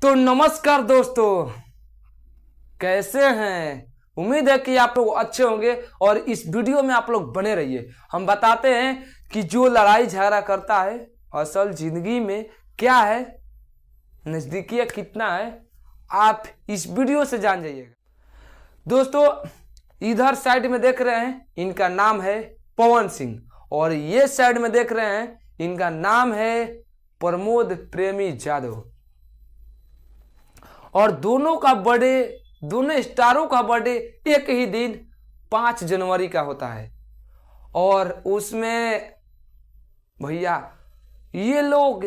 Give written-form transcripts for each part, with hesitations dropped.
तो नमस्कार दोस्तों, कैसे हैं। उम्मीद है कि आप लोग अच्छे होंगे और इस वीडियो में आप लोग बने रहिए। हम बताते हैं कि जो लड़ाई झगड़ा करता है असल जिंदगी में क्या है, नजदीकिया कितना है, आप इस वीडियो से जान जाइएगा। दोस्तों, इधर साइड में देख रहे हैं, इनका नाम है पवन सिंह, और ये साइड में देख रहे हैं, इनका नाम है प्रमोद प्रेमी यादव। और दोनों स्टारों का बर्थडे एक ही दिन 5 जनवरी का होता है। और उसमें भैया ये लोग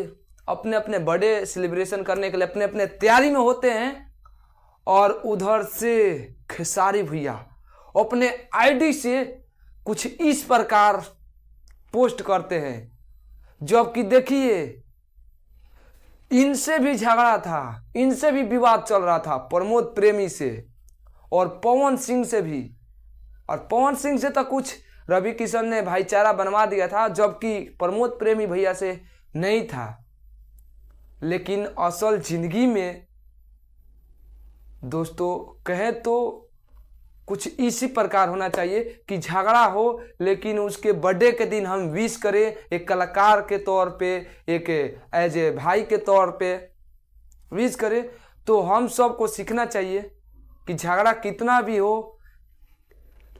अपने अपने बर्थडे सेलिब्रेशन करने के लिए अपने अपने तैयारी में होते हैं। और उधर से खेसारी भैया अपने आईडी से कुछ इस प्रकार पोस्ट करते हैं, जबकि देखिए इनसे भी झगड़ा था, इनसे भी विवाद चल रहा था प्रमोद प्रेमी से और पवन सिंह से भी। और पवन सिंह से तो कुछ रवि किशन ने भाईचारा बनवा दिया था, जबकि प्रमोद प्रेमी भैया से नहीं था। लेकिन असल जिंदगी में दोस्तों कहें तो कुछ इसी प्रकार होना चाहिए कि झगड़ा हो लेकिन उसके बर्थडे के दिन हम विश करें, एक कलाकार के तौर पे, एक एज ए भाई के तौर पे विश करें। तो हम सबको सीखना चाहिए कि झगड़ा कितना भी हो,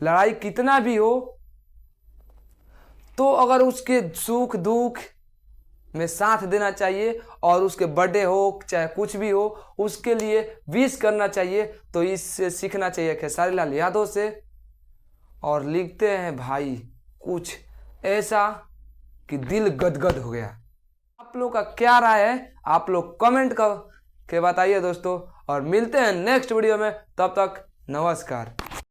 लड़ाई कितना भी हो, तो अगर उसके सुख दुख में साथ देना चाहिए और उसके बर्थडे हो चाहे कुछ भी हो उसके लिए विश करना चाहिए। तो इससे सीखना चाहिए खेसारी लाल यादव से। और लिखते हैं भाई कुछ ऐसा कि दिल गदगद हो गया। आप लोग का क्या राय है, आप लोग कमेंट कर के बताइए दोस्तों। और मिलते हैं नेक्स्ट वीडियो में, तब तक नमस्कार।